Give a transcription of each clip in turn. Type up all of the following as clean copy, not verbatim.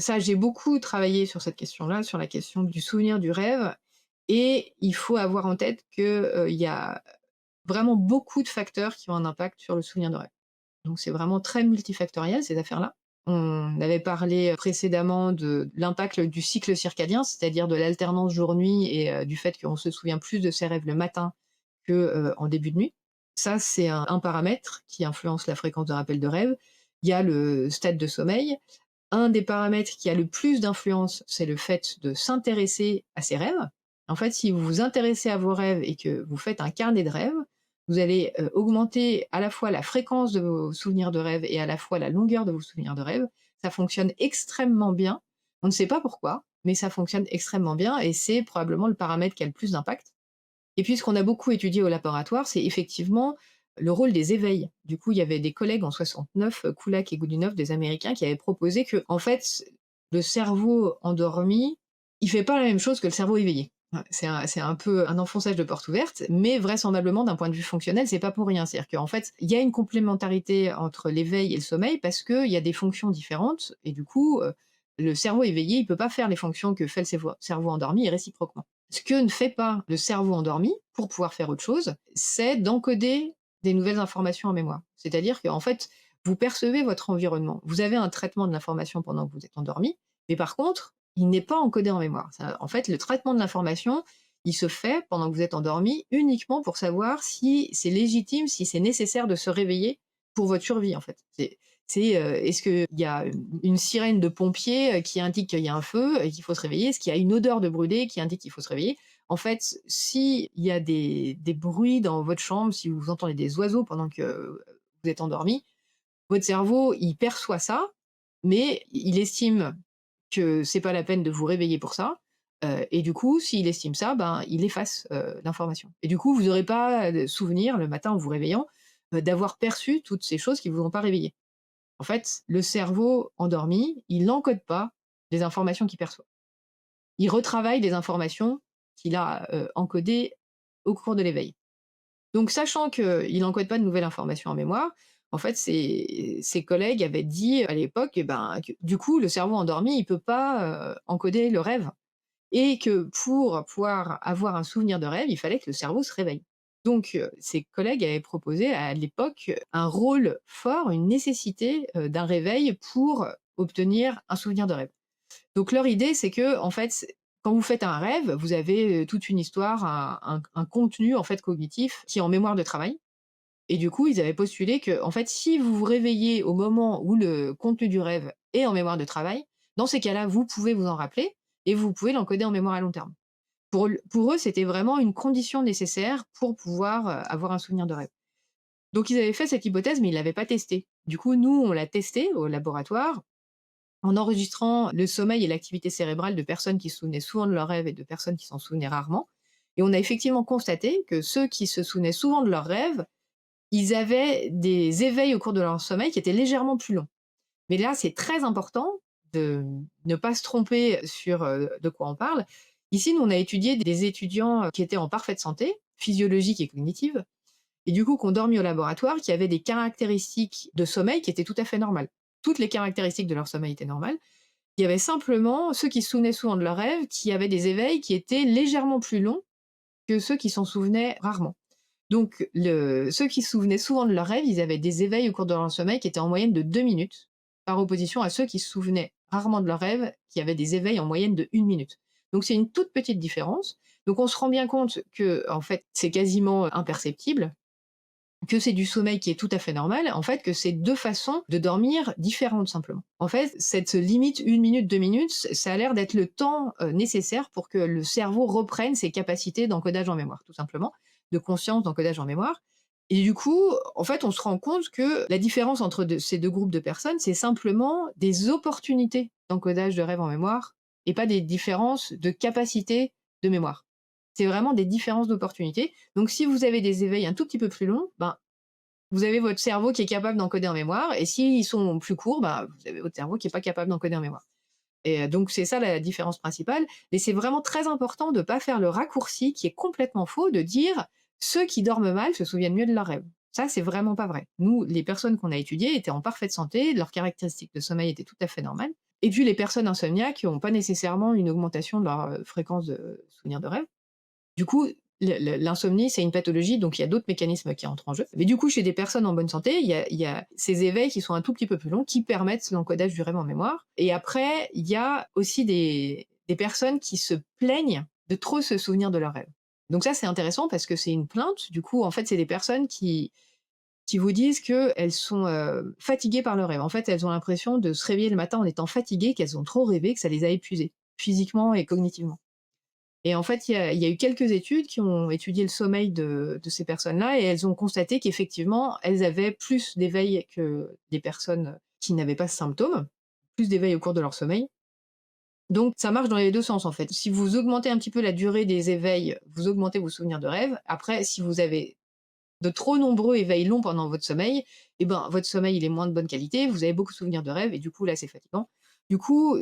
Ça, j'ai beaucoup travaillé sur cette question-là, sur la question du souvenir du rêve et il faut avoir en tête que, il y a vraiment beaucoup de facteurs qui ont un impact sur le souvenir de rêve. Donc c'est vraiment très multifactoriel ces affaires-là. On avait parlé précédemment de l'impact du cycle circadien, c'est-à-dire de l'alternance jour-nuit et du fait qu'on se souvient plus de ses rêves le matin que, en début de nuit. Ça, c'est un paramètre qui influence la fréquence de rappel de rêve. Il y a le stade de sommeil. Un des paramètres qui a le plus d'influence, c'est le fait de s'intéresser à ses rêves. En fait, si vous vous intéressez à vos rêves et que vous faites un carnet de rêves, vous allez, augmenter à la fois la fréquence de vos souvenirs de rêve et à la fois la longueur de vos souvenirs de rêve. Ça fonctionne extrêmement bien. On ne sait pas pourquoi, mais ça fonctionne extrêmement bien et c'est probablement le paramètre qui a le plus d'impact. Et puis ce qu'on a beaucoup étudié au laboratoire, c'est effectivement le rôle des éveils. Du coup, il y avait des collègues en 69, Kulak et Goodenough, des Américains, qui avaient proposé que, en fait, le cerveau endormi, il fait pas la même chose que le cerveau éveillé. Ouais, c'est un peu un enfonçage de porte ouverte, mais vraisemblablement d'un point de vue fonctionnel, c'est pas pour rien. C'est-à-dire qu'en fait, il y a une complémentarité entre l'éveil et le sommeil parce qu'il y a des fonctions différentes et du coup, le cerveau éveillé, il peut pas faire les fonctions que fait le cerveau endormi et réciproquement. Ce que ne fait pas le cerveau endormi, pour pouvoir faire autre chose, c'est d'encoder des nouvelles informations en mémoire. C'est-à-dire qu'en fait, vous percevez votre environnement. Vous avez un traitement de l'information pendant que vous êtes endormi, mais par contre, il n'est pas encodé en mémoire. En fait, le traitement de l'information, il se fait pendant que vous êtes endormi uniquement pour savoir si c'est légitime, si c'est nécessaire de se réveiller pour votre survie, en fait. Est-ce qu'il y a une sirène de pompiers qui indique qu'il y a un feu et qu'il faut se réveiller? Est-ce qu'il y a une odeur de brûlé qui indique qu'il faut se réveiller? En fait, s'il y a des bruits dans votre chambre, si vous entendez des oiseaux pendant que vous êtes endormi, votre cerveau, il perçoit ça, mais il estime que c'est pas la peine de vous réveiller pour ça. Et du coup, s'il estime ça, ben, il efface l'information. Et du coup, vous n'aurez pas de souvenir le matin en vous réveillant d'avoir perçu toutes ces choses qui vous ont pas réveillé. En fait, le cerveau endormi, il n'encode pas les informations qu'il perçoit. Il retravaille des informations qu'il a, encodées au cours de l'éveil. Donc sachant qu'il n'encode pas de nouvelles informations en mémoire, en fait, ses collègues avaient dit à l'époque, eh ben, que du coup, le cerveau endormi, il peut pas, encoder le rêve et que pour pouvoir avoir un souvenir de rêve, il fallait que le cerveau se réveille. Donc, ses collègues avaient proposé à l'époque un rôle fort, une nécessité, d'un réveil pour obtenir un souvenir de rêve. Donc leur idée, c'est que en fait, quand vous faites un rêve, vous avez, toute une histoire, un contenu en fait cognitif qui est en mémoire de travail et du coup, ils avaient postulé que en fait, si vous vous réveillez au moment où le contenu du rêve est en mémoire de travail, dans ces cas-là, vous pouvez vous en rappeler et vous pouvez l'encoder en mémoire à long terme. Pour eux, c'était vraiment une condition nécessaire pour pouvoir, avoir un souvenir de rêve. Donc ils avaient fait cette hypothèse, mais ils l'avaient pas testée. Du coup, nous, on l'a testée au laboratoire en enregistrant le sommeil et l'activité cérébrale de personnes qui se souvenaient souvent de leurs rêves et de personnes qui s'en souvenaient rarement. Et on a effectivement constaté que ceux qui se souvenaient souvent de leurs rêves, ils avaient des éveils au cours de leur sommeil qui étaient légèrement plus longs. Mais là, c'est très important de ne pas se tromper sur, de quoi on parle. Ici, nous, on a étudié des étudiants, qui étaient en parfaite santé, physiologique et cognitive et du coup, qui ont dormi au laboratoire, qui avaient des caractéristiques de sommeil qui étaient tout à fait normales. Toutes les caractéristiques de leur sommeil étaient normales. Il y avait simplement ceux qui se souvenaient souvent de leurs rêves, qui avaient des éveils qui étaient légèrement plus longs que ceux qui s'en souvenaient rarement. Donc ceux qui se souvenaient souvent de leurs rêves, ils avaient des éveils au cours de leur sommeil qui étaient en moyenne de 2 minutes, par opposition à ceux qui se souvenaient rarement de leurs rêves, qui avaient des éveils en moyenne de 1 minute. Donc c'est une toute petite différence. Donc on se rend bien compte que en fait, c'est quasiment imperceptible, que c'est du sommeil qui est tout à fait normal, en fait, que c'est 2 façons de dormir différentes simplement. En fait, cette limite 1 minute, 2 minutes, ça a l'air d'être le temps, nécessaire pour que le cerveau reprenne ses capacités d'encodage en mémoire, tout simplement, de conscience, d'encodage en mémoire et du coup, en fait, on se rend compte que la différence entre ces 2 groupes de personnes, c'est simplement des opportunités d'encodage de rêve en mémoire et pas des différences de capacité de mémoire. C'est vraiment des différences d'opportunités. Donc si vous avez des éveils un tout petit peu plus longs, ben, vous avez votre cerveau qui est capable d'encoder en mémoire et s'ils sont plus courts, bah, vous avez votre cerveau qui est pas capable d'encoder en mémoire et donc c'est ça la différence principale et c'est vraiment très important de pas faire le raccourci qui est complètement faux de dire: «Ceux qui dorment mal se souviennent mieux de leurs rêves». Ça, c'est vraiment pas vrai. Nous, les personnes qu'on a étudiées étaient en parfaite santé, leurs caractéristiques de sommeil étaient tout à fait normales Et puis les personnes insomniaques n'ont pas nécessairement une augmentation de leur, fréquence de souvenirs de rêve. Du coup, l'insomnie, c'est une pathologie, donc il y a d'autres mécanismes qui entrent en jeu. Mais du coup, chez des personnes en bonne santé, il y a ces éveils qui sont un tout petit peu plus longs, qui permettent l'encodage du rêve en mémoire. Et après, il y a aussi des personnes qui se plaignent de trop se souvenir de leurs rêves. Donc ça, c'est intéressant parce que c'est une plainte. Du coup, en fait, c'est des personnes qui vous disent qu'elles sont, fatiguées par leurs rêves. En fait, elles ont l'impression de se réveiller le matin en étant fatiguées, qu'elles ont trop rêvé, que ça les a épuisées, physiquement et cognitivement. Et en fait, il y a eu quelques études qui ont étudié le sommeil de ces personnes-là et elles ont constaté qu'effectivement, elles avaient plus d'éveil que des personnes qui n'avaient pas ce symptôme, plus d'éveil au cours de leur sommeil. Donc ça marche dans les 2 sens, en fait. Si vous augmentez un petit peu la durée des éveils, vous augmentez vos souvenirs de rêve. Après, si vous avez de trop nombreux éveils longs pendant votre sommeil, et ben, votre sommeil, il est moins de bonne qualité, vous avez beaucoup de souvenirs de rêve et du coup, là, c'est fatigant. Du coup,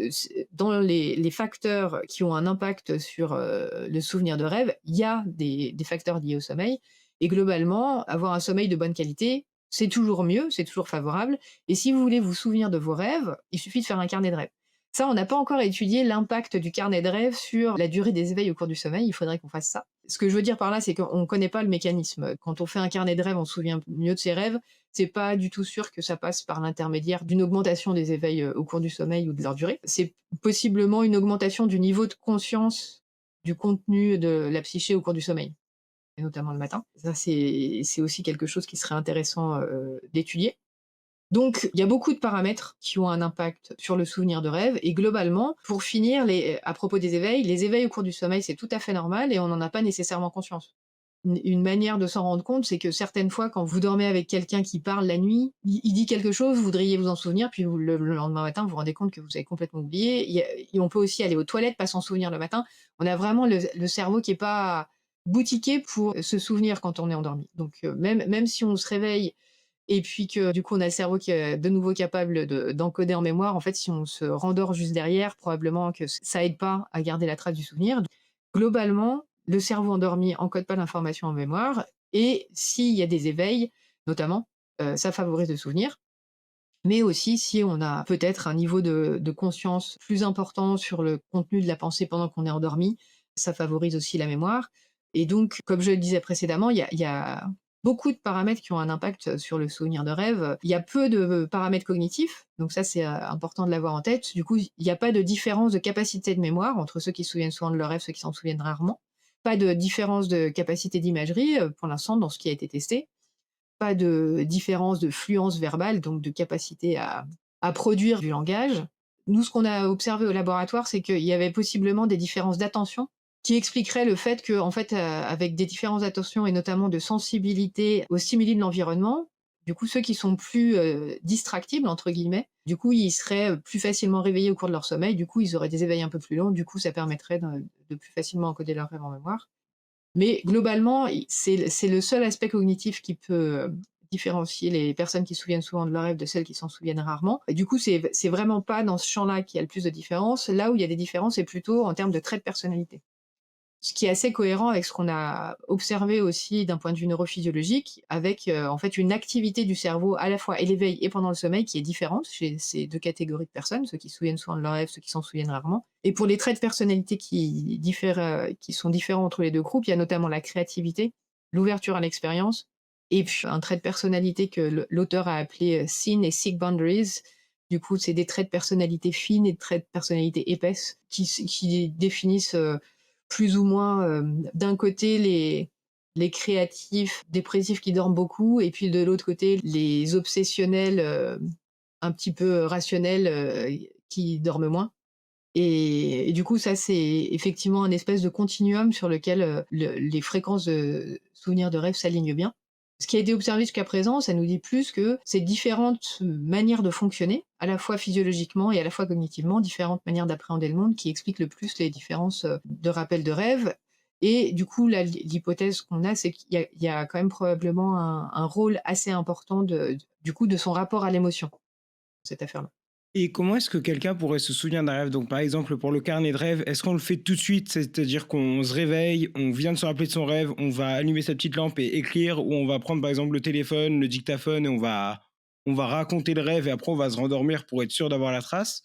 dans les facteurs qui ont un impact sur, le souvenir de rêve, il y a des facteurs liés au sommeil et globalement, avoir un sommeil de bonne qualité, c'est toujours mieux, c'est toujours favorable et si vous voulez vous souvenir de vos rêves, il suffit de faire un carnet de rêve. Ça, on n'a pas encore étudié l'impact du carnet de rêve sur la durée des éveils au cours du sommeil, il faudrait qu'on fasse ça. Ce que je veux dire par là, c'est qu'on ne connaît pas le mécanisme. Quand on fait un carnet de rêve, on se souvient mieux de ses rêves, c'est pas du tout sûr que ça passe par l'intermédiaire d'une augmentation des éveils, au cours du sommeil ou de leur durée. C'est possiblement une augmentation du niveau de conscience du contenu de la psyché au cours du sommeil et notamment le matin. Ça, c'est aussi quelque chose qui serait intéressant, d'étudier. Donc, il y a beaucoup de paramètres qui ont un impact sur le souvenir de rêve et globalement, pour finir, à propos des éveils, les éveils au cours du sommeil, c'est tout à fait normal et on n'en a pas nécessairement conscience. Une manière de s'en rendre compte, c'est que certaines fois, quand vous dormez avec quelqu'un qui parle la nuit, il dit quelque chose, vous voudriez vous en souvenir, puis le lendemain matin, vous vous rendez compte que vous avez complètement oublié. Et on peut aussi aller aux toilettes, pas s'en souvenir le matin. On a vraiment le cerveau qui est pas boutiqué pour se souvenir quand on est endormi. Donc, même si on se réveille et puis que du coup, on a le cerveau qui est de nouveau capable d'encoder en mémoire. En fait, si on se rendort juste derrière, probablement que ça aide pas à garder la trace du souvenir. Globalement, le cerveau endormi encode pas l'information en mémoire et s'il y a des éveils, notamment, ça favorise le souvenir. Mais aussi si on a peut-être un niveau de conscience plus important sur le contenu de la pensée pendant qu'on est endormi, ça favorise aussi la mémoire et donc comme je le disais précédemment, il y a beaucoup de paramètres qui ont un impact sur le souvenir de rêve. Il y a peu de paramètres cognitifs, donc ça c'est, important de l'avoir en tête. Du coup, il y a pas de différence de capacité de mémoire entre ceux qui se souviennent souvent de leurs rêves, ceux qui s'en souviennent rarement. Pas de différence de capacité d'imagerie, pour l'instant dans ce qui a été testé. Pas de différence de fluence verbale, donc de capacité à produire du langage. Nous, ce qu'on a observé au laboratoire, c'est qu'il y avait possiblement des différences d'attention qui expliqueraient le fait qu'en fait, avec des différences d'attention et notamment de sensibilité aux stimuli de l'environnement, du coup, ceux qui sont plus, «distractibles» entre guillemets, du coup, ils seraient, plus facilement réveillés au cours de leur sommeil, du coup, ils auraient des éveils un peu plus longs, du coup, ça permettrait de plus facilement encoder leurs rêves en mémoire. Mais globalement, c'est le seul aspect cognitif qui peut, différencier les personnes qui se souviennent souvent de leurs rêves de celles qui s'en souviennent rarement. Et du coup, c'est vraiment pas dans ce champ-là qu'il y a le plus de différences. Là où il y a des différences, c'est plutôt en termes de traits de personnalité. Ce qui est assez cohérent avec ce qu'on a observé aussi d'un point de vue neurophysiologique, avec, en fait, une activité du cerveau à la fois et l'éveil et pendant le sommeil qui est différente chez ces 2 catégories de personnes, ceux qui se souviennent souvent de leurs rêves, ceux qui s'en souviennent rarement. Et pour les traits de personnalité qui diffèrent, qui sont différents entre les 2 groupes, il y a notamment la créativité, l'ouverture à l'expérience et puis un trait de personnalité que l'auteur a appelé, Thin et Thick Boundaries. Du coup, c'est des traits de personnalité fines et de traits de personnalité épaisses qui définissent, plus ou moins, d'un côté les créatifs dépressifs qui dorment beaucoup et puis de l'autre côté les obsessionnels, un petit peu rationnels, qui dorment moins et du coup ça c'est effectivement un espèce de continuum sur lequel, les fréquences de souvenirs de rêve s'alignent bien. Ce qui a été observé jusqu'à présent, ça nous dit plus que ces différentes manières de fonctionner, à la fois physiologiquement et à la fois cognitivement, différentes manières d'appréhender le monde qui expliquent le plus les différences, de rappel de rêve et du coup là, l'hypothèse qu'on a, c'est qu'il y a quand même probablement un rôle assez important du coup de son rapport à l'émotion, cette affaire-là. Et comment est-ce que quelqu'un pourrait se souvenir d'un rêve? Donc, par exemple, pour le carnet de rêve, est-ce qu'on le fait tout de suite? C'est-à-dire qu'on se réveille, on vient de se rappeler de son rêve, on va allumer sa petite lampe et écrire, ou on va prendre, par exemple, le téléphone, le dictaphone et on va raconter le rêve et après on va se rendormir pour être sûr d'avoir la trace?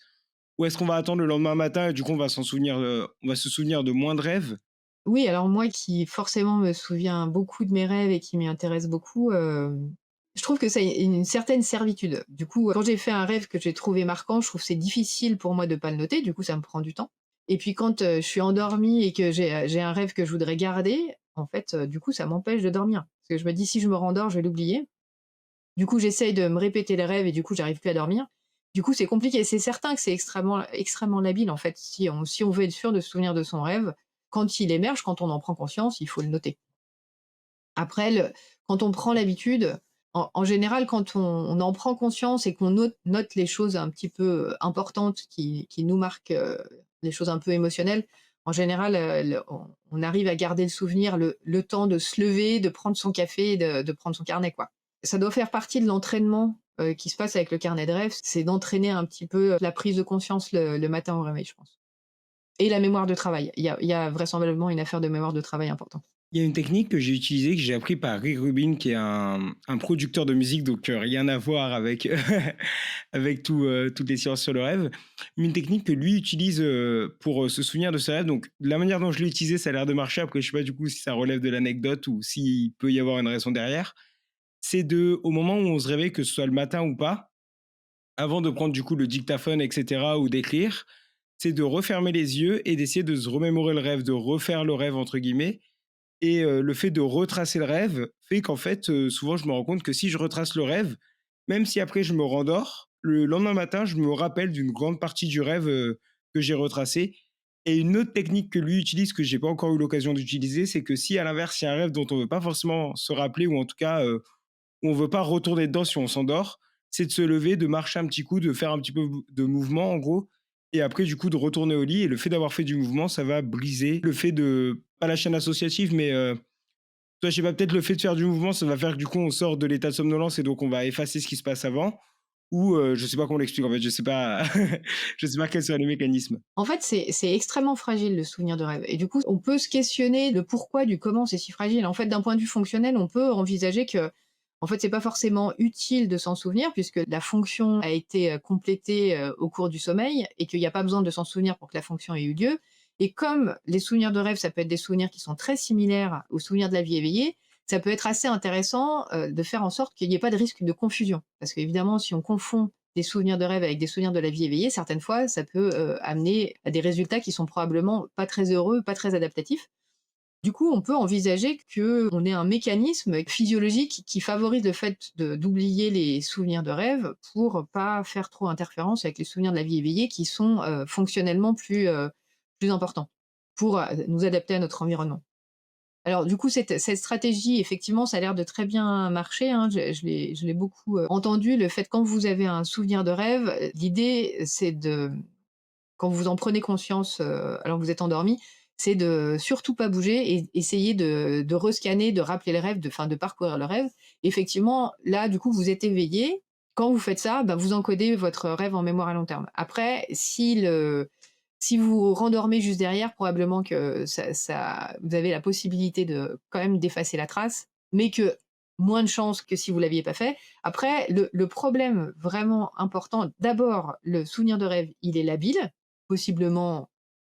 Ou est-ce qu'on va attendre le lendemain matin et du coup on va se souvenir de moins de rêves? Oui, alors moi qui forcément me souviens beaucoup de mes rêves et qui m'y intéresse beaucoup, je trouve que ça a une certaine servitude. Du coup, quand j'ai fait un rêve que j'ai trouvé marquant, je trouve que c'est difficile pour moi de pas le noter, du coup ça me prend du temps. Et puis quand, je suis endormie et que j'ai un rêve que je voudrais garder, en fait, du coup ça m'empêche de dormir. Parce que je me dis: «Si je me rendors, je vais l'oublier». Du coup, j'essaye de me répéter les rêves et du coup j'arrive plus à dormir. Du coup, c'est compliqué. C'est certain que c'est extrêmement labile en fait. Si on veut être sûr de se souvenir de son rêve, quand il émerge, quand on en prend conscience, il faut le noter. Après quand on prend l'habitude, en général, quand on en prend conscience et qu'on note les choses un petit peu, importantes qui nous marquent, les choses un peu émotionnelles, en général, le on arrive à garder le souvenir le temps de se lever, de prendre son café et de prendre son carnet, quoi. Ça doit faire partie de l'entraînement, qui se passe avec le carnet de rêve, c'est d'entraîner un petit peu, la prise de conscience le matin au réveil, je pense. Et la mémoire de travail. Il y a vraisemblablement une affaire de mémoire de travail importante. Il y a une technique que j'ai utilisée, que j'ai appris par Rick Rubin, qui est un producteur de musique, donc rien à voir avec, avec toutes les sciences sur le rêve. Mais une technique que lui utilise pour se souvenir de ses rêves. Donc, la manière dont je l'ai utilisé, ça a l'air de marcher. Après, je sais pas du coup si ça relève de l'anecdote ou s'il peut y avoir une raison derrière. C'est au moment où on se réveille, que ce soit le matin ou pas, avant de prendre du coup le dictaphone, etc., ou d'écrire, c'est de refermer les yeux et d'essayer de se remémorer le rêve, de refaire le rêve, entre guillemets, et le fait de retracer le rêve fait qu'en fait, souvent je me rends compte que si je retrace le rêve, même si après je me rendors, le lendemain matin, je me rappelle d'une grande partie du rêve, que j'ai retracé. Et une autre technique que lui utilise, que j'ai pas encore eu l'occasion d'utiliser, c'est que si à l'inverse, il y a un rêve dont on veut pas forcément se rappeler, ou en tout cas, où on veut pas retourner dedans si on s'endort, c'est de se lever, de marcher un petit coup, de faire un petit peu de mouvement en gros, et après du coup de retourner au lit. Et le fait d'avoir fait du mouvement, ça va briser le fait de, pas la chaîne associative, mais toi, je sais pas, peut-être le fait de faire du mouvement, ça va faire que du coup on sort de l'état de somnolence et donc on va effacer ce qui se passe avant. Ou je sais pas comment on l'explique en fait, je sais pas, je sais pas quels sont les mécanismes. En fait, c'est extrêmement fragile le souvenir de rêve et du coup, on peut se questionner le pourquoi du comment c'est si fragile. En fait, d'un point de vue fonctionnel, on peut envisager que, en fait, c'est pas forcément utile de s'en souvenir puisque la fonction a été, complétée, au cours du sommeil et qu'il y a pas besoin de s'en souvenir pour que la fonction ait eu lieu et comme les souvenirs de rêve, ça peut être des souvenirs qui sont très similaires aux souvenirs de la vie éveillée, ça peut être assez intéressant, de faire en sorte qu'il n'y ait pas de risque de confusion. Parce qu'évidemment, si on confond des souvenirs de rêve avec des souvenirs de la vie éveillée, certaines fois, ça peut, amener à des résultats qui sont probablement pas très heureux, pas très adaptatifs. Du coup, on peut envisager qu'on ait un mécanisme physiologique qui favorise le fait d'oublier les souvenirs de rêve pour pas faire trop interférence avec les souvenirs de la vie éveillée qui sont, fonctionnellement plus importants pour, nous adapter à notre environnement. Alors du coup, cette stratégie, effectivement, ça a l'air de très bien marcher, hein. Je l'ai beaucoup, entendu, le fait quand vous avez un souvenir de rêve, l'idée, c'est quand vous en prenez conscience, alors que vous êtes endormi, c'est de surtout pas bouger et essayer de rescanner, de rappeler le rêve, de parcourir le rêve. Effectivement, là, du coup, vous êtes éveillé. Quand vous faites ça, bah, vous encodez votre rêve en mémoire à long terme. Après, si vous rendormez juste derrière, probablement que vous avez la possibilité de quand même d'effacer la trace, mais que moins de chances que si vous l'aviez pas fait. Après, le problème vraiment important, d'abord, le souvenir de rêve, il est labile, possiblement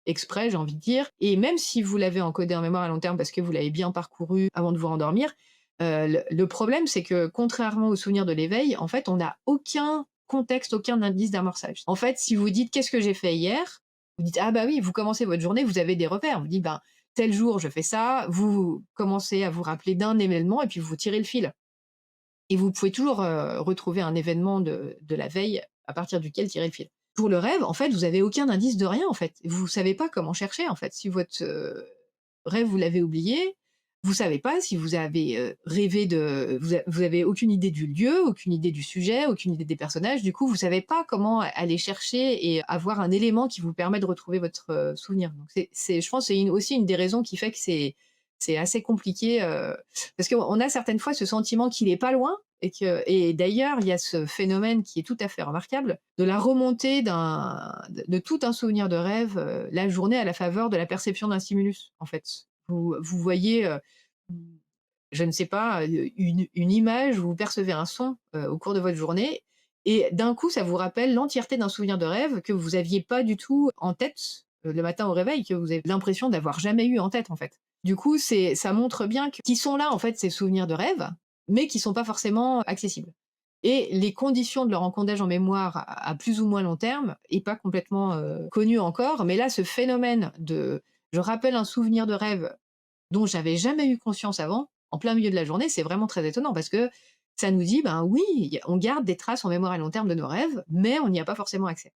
exprès, j'ai envie de dire, et même si vous l'avez encodé en mémoire à long terme parce que vous l'avez bien parcouru avant de vous rendormir, le problème, c'est que contrairement au souvenir de l'éveil, en fait, on n'a aucun contexte, aucun indice d'amorçage. En fait, si vous dites: «Qu'est-ce que j'ai fait hier?» Vous dites: «Ah bah oui», vous commencez votre journée, vous avez des repères. Vous dites: «Ben, tel jour, je fais ça», vous commencez à vous rappeler d'un événement et puis vous tirez le fil et vous pouvez toujours, retrouver un événement de la veille à partir duquel tirer le fil. Pour le rêve, en fait, vous avez aucun indice de rien, en fait. Vous savez pas comment chercher, en fait. Si votre, rêve, vous l'avez oublié, vous savez pas si vous avez, rêvé de vous avez aucune idée du lieu, aucune idée du sujet, aucune idée des personnages. Du coup, vous savez pas comment aller chercher et avoir un élément qui vous permet de retrouver votre, souvenir. Donc c'est je pense, c'est aussi une des raisons qui fait que c'est assez compliqué, parce qu'on a certaines fois ce sentiment qu'il est pas loin et d'ailleurs, il y a ce phénomène qui est tout à fait remarquable, de la remontée de tout un souvenir de rêve, la journée à la faveur de la perception d'un stimulus, en fait. Vous voyez, mmh, je ne sais pas, une image, vous percevez un son, au cours de votre journée et d'un coup, ça vous rappelle l'entièreté d'un souvenir de rêve que vous aviez pas du tout en tête, le matin au réveil, que vous avez l'impression d'avoir jamais eu en tête, en fait. Du coup, ça montre bien qu'ils sont là, en fait, ces souvenirs de rêve, mais qui sont pas forcément accessibles. Et les conditions de leur encodage en mémoire à plus ou moins long terme est pas complètement, connues encore, mais là, ce phénomène de je rappelle un souvenir de rêve dont j'avais jamais eu conscience avant, en plein milieu de la journée, c'est vraiment très étonnant parce que ça nous dit: «Ben oui, on garde des traces en mémoire à long terme de nos rêves, mais on n'y a pas forcément accès».